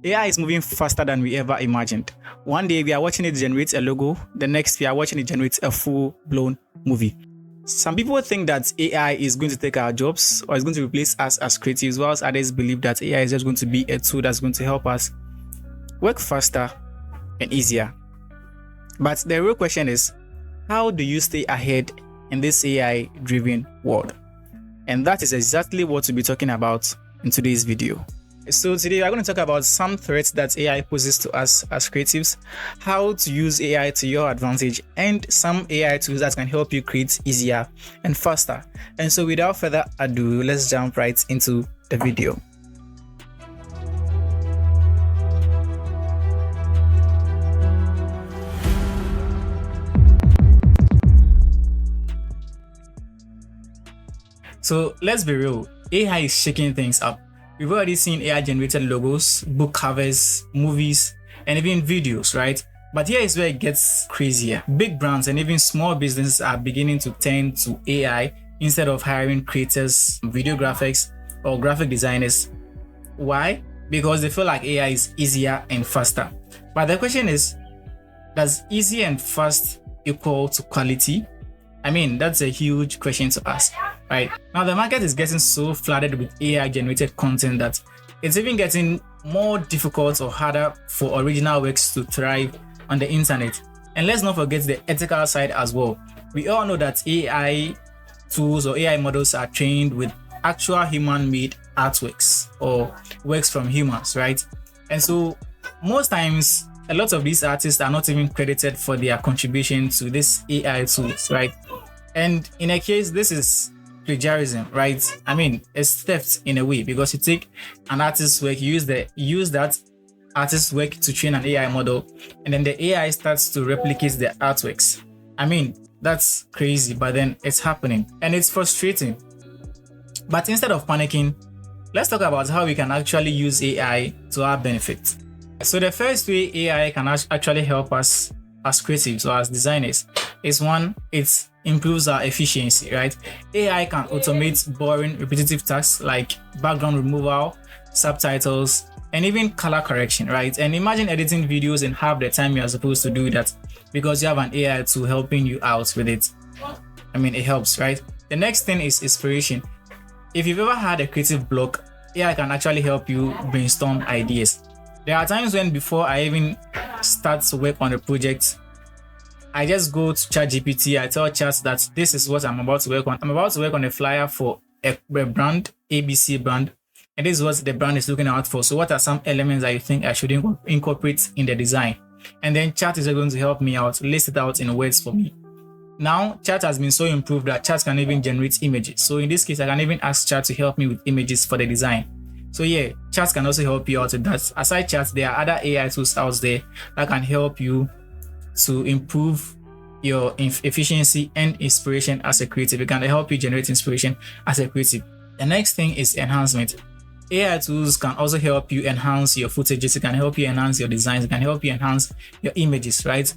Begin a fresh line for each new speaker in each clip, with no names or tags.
AI is moving faster than we ever imagined. One day we are watching it generate a logo, the next we are watching it generate a full-blown movie. Some people think that AI is going to take our jobs or is going to replace us as creatives, whilst others believe that AI is just going to be a tool that's going to help us work faster and easier. But the real question is, how do you stay ahead in this AI-driven world? And that is exactly what we'll be talking about in today's video. So today we're going to talk about some threats that AI poses to us as creatives, how to use AI to your advantage, and some AI tools that can help you create easier and faster. And so without further ado, let's jump right into the video. So let's be real, AI is shaking things up. We've already seen AI generated logos, book covers, movies, and even videos, right? But here is where it gets crazier. Big brands and even small businesses are beginning to turn to AI instead of hiring creators, video graphics, or graphic designers. Why? Because they feel like AI is easier and faster. But the question is, does easy and fast equal to quality? I mean, that's a huge question to ask, right? Now, the market is getting so flooded with AI-generated content that it's even getting more difficult or harder for original works to thrive on the internet. And let's not forget the ethical side as well. We all know that AI tools or AI models are trained with actual human-made artworks or works from humans, right? And so most times, a lot of these artists are not even credited for their contribution to this AI tools, right? And in a case, this is plagiarism, right? I mean, it's theft in a way, because you take an artist's work, you use that artist's work to train an AI model, and then the AI starts to replicate the artworks. I mean, that's crazy, but then it's happening and it's frustrating. But instead of panicking, let's talk about how we can actually use AI to our benefit. So the first way AI can actually help us as creatives or as designers is one, it improves our efficiency, right? AI can automate boring, repetitive tasks like background removal, subtitles, and even color correction, right? And imagine editing videos in half the time you are supposed to do that because you have an AI tool helping you out with it. I mean, it helps, right? The next thing is inspiration. If you've ever had a creative block, AI can actually help you brainstorm ideas. There are times when before I even start to work on a project, I just go to ChatGPT, I tell Chat that this is what I'm about to work on. I'm about to work on a flyer for a brand, ABC brand, and this is what the brand is looking out for. So what are some elements that you think I should incorporate in the design? And then Chat is going to help me out, list it out in words for me. Now, Chat has been so improved that Chat can even generate images. So in this case, I can even ask Chat to help me with images for the design. So yeah, Chat can also help you out with that. Aside Chat, there are other AI tools out there that can help you to improve your efficiency and inspiration as a creative. It can help you generate inspiration as a creative. The next thing is enhancement. AI tools can also help you enhance your footages. It can help you enhance your designs. It can help you enhance your images, right?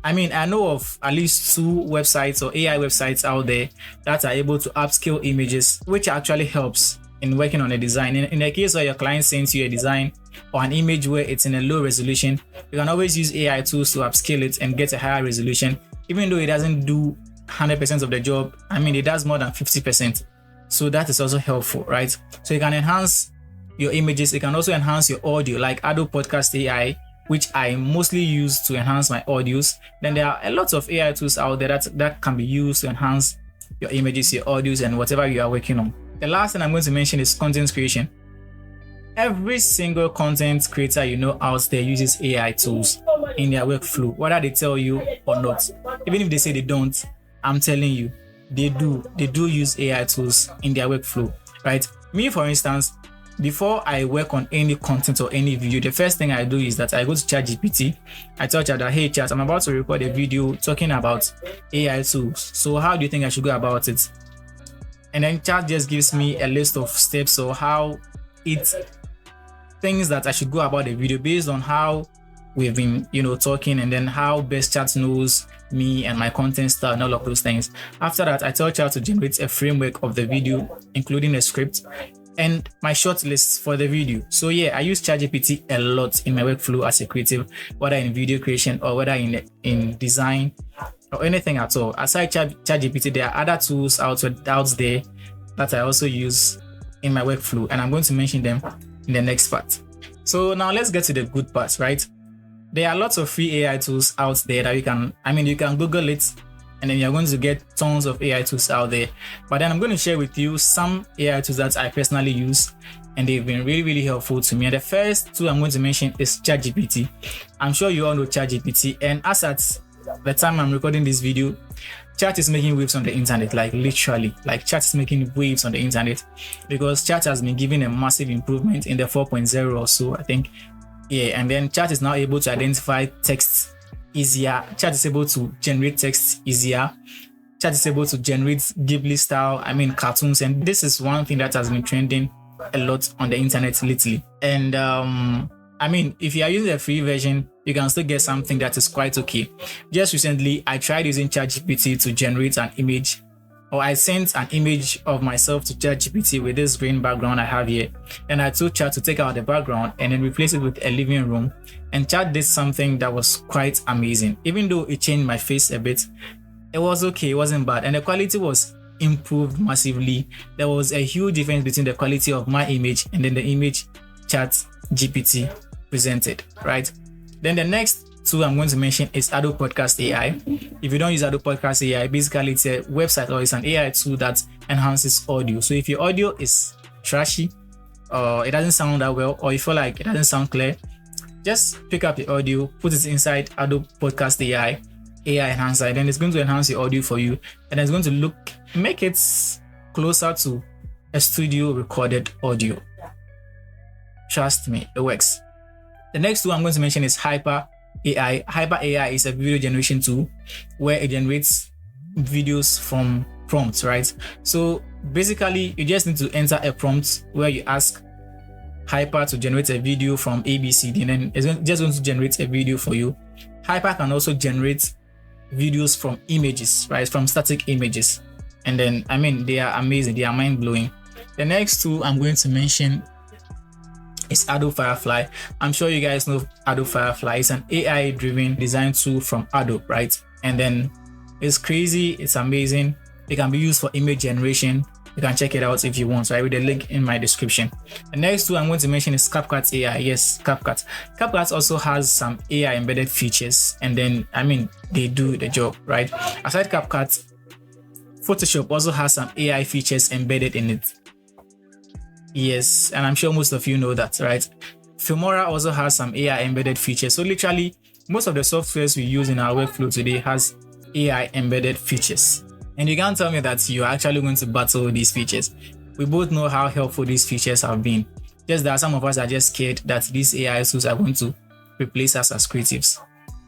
I mean, I know of at least 2 websites or AI websites out there that are able to upscale images, which actually helps in working on a design. In the case where your client sends you a design or an image where it's in a low resolution, you can always use AI tools to upscale it and get a higher resolution, even though it doesn't do 100% of the job. I mean, it does more than 50%. So that is also helpful, right? So you can enhance your images. It can also enhance your audio, like Adobe Podcast AI, which I mostly use to enhance my audios. Then there are a lot of AI tools out there that can be used to enhance your images, your audios, and whatever you are working on. The last thing I'm going to mention is content creation. Every single content creator you know out there uses AI tools in their workflow, whether they tell you or not. Even if they say they don't, I'm telling you, they do use AI tools in their workflow, right? Me, for instance, before I work on any content or any video, the first thing I do is that I go to ChatGPT. I tell Chat that, hey Chat, I'm about to record a video talking about AI tools. So how do you think I should go about it? And then Chat just gives me a list of steps or how it things that I should go about the video based on how we've been, talking, and then how best Chat knows me and my content style and all of those things. After that, I tell Chat to generate a framework of the video, including a script. and my short lists for the video. So yeah, I use ChatGPT a lot in my workflow as a creative, whether in video creation or whether in design or anything at all. Aside ChatGPT, there are other tools out there that I also use in my workflow, and I'm going to mention them in the next part. So now let's get to the good part, right? There are lots of free AI tools out there that you can Google it, and then you're going to get tons of AI tools out there. But then I'm going to share with you some AI tools that I personally use, and they've been really, really helpful to me. And the first tool I'm going to mention is ChatGPT. I'm sure you all know ChatGPT, and as at the time I'm recording this video, Chat is making waves on the internet, like literally, like Chat is making waves on the internet, because Chat has been given a massive improvement in the 4.0 or so, I think. Yeah, and then Chat is now able to identify text easier. Chat is able to generate text easier. Chat is able to generate Ghibli style, cartoons, and this is one thing that has been trending a lot on the internet lately. And if you are using the free version, you can still get something that is quite okay. Just recently, I tried using ChatGPT to generate an image, or I sent an image of myself to ChatGPT with this green background I have here. And I told Chat to take out the background and then replace it with a living room. And Chat did something that was quite amazing. Even though it changed my face a bit, it was okay, it wasn't bad. And the quality was improved massively. There was a huge difference between the quality of my image and then the image ChatGPT presented, right? Then the next tool I'm going to mention is Adobe Podcast AI. If you don't use Adobe Podcast AI, basically it's a website or it's an AI tool that enhances audio. So if your audio is trashy or it doesn't sound that well, or you feel like it doesn't sound clear, just pick up the audio, put it inside Adobe Podcast AI enhancer, and then it's going to enhance your audio for you, and it's going to make it closer to a studio recorded audio. Trust me, it works. The next tool I'm going to mention is Hyper AI. Hyper AI is a video generation tool where it generates videos from prompts, right? So basically, you just need to enter a prompt where you ask Hyper to generate a video from ABCD, and then it's just going to generate a video for you. Hyper can also generate videos from images, right? From static images. And then, they are amazing. They are mind-blowing. The next tool I'm going to mention is Adobe Firefly. I'm sure you guys know Adobe Firefly. It's an AI-driven design tool from Adobe, right? And then it's crazy, it's amazing. It can be used for image generation. You can check it out if you want, right? With the link in my description. The next tool I'm going to mention is CapCut AI. Yes, CapCut. CapCut also has some AI embedded features, and then they do the job, right? Aside CapCut, Photoshop also has some AI features embedded in it. Yes, and I'm sure most of you know that, right? Filmora also has some AI embedded features. So literally, most of the softwares we use in our workflow today has AI embedded features. And you can't tell me that you're actually going to battle these features. We both know how helpful these features have been. Just that some of us are just scared that these AI tools are going to replace us as creatives.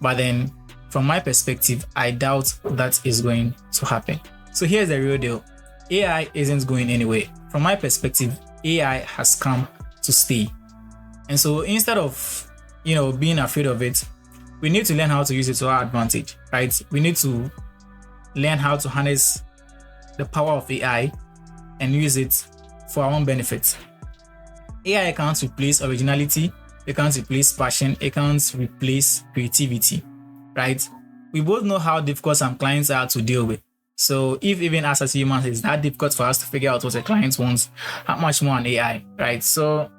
But then, from my perspective, I doubt that is going to happen. So here's the real deal. AI isn't going anywhere. From my perspective, AI has come to stay. And so instead of, being afraid of it, we need to learn how to use it to our advantage, right? We need to learn how to harness the power of AI and use it for our own benefit. AI can't replace originality, it can't replace passion, it can't replace creativity, right? We both know how difficult some clients are to deal with. So if even us as humans it's that difficult for us to figure out what a client wants, how much more an AI, right? So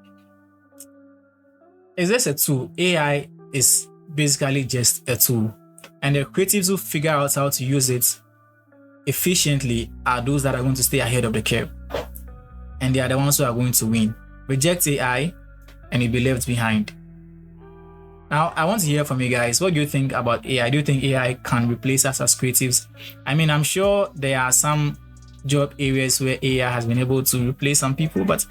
is this a tool? AI is basically just a tool. And the creatives who figure out how to use it efficiently are those that are going to stay ahead of the curve. And they are the ones who are going to win. Reject AI and you'll be left behind. Now, I want to hear from you guys. What do you think about AI? Do you think AI can replace us as creatives? I'm sure there are some job areas where AI has been able to replace some people, but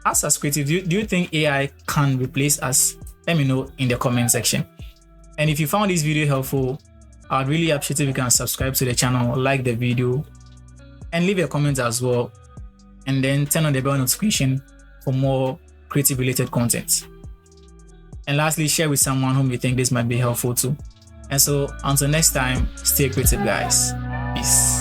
us as creatives, do you think AI can replace us? Let me know in the comment section. And if you found this video helpful, I'd really appreciate if you can subscribe to the channel, like the video, and leave a comment as well. And then turn on the bell notification for more creative related content. And lastly, share with someone whom you think this might be helpful to. And so until next time, stay creative, guys. Peace.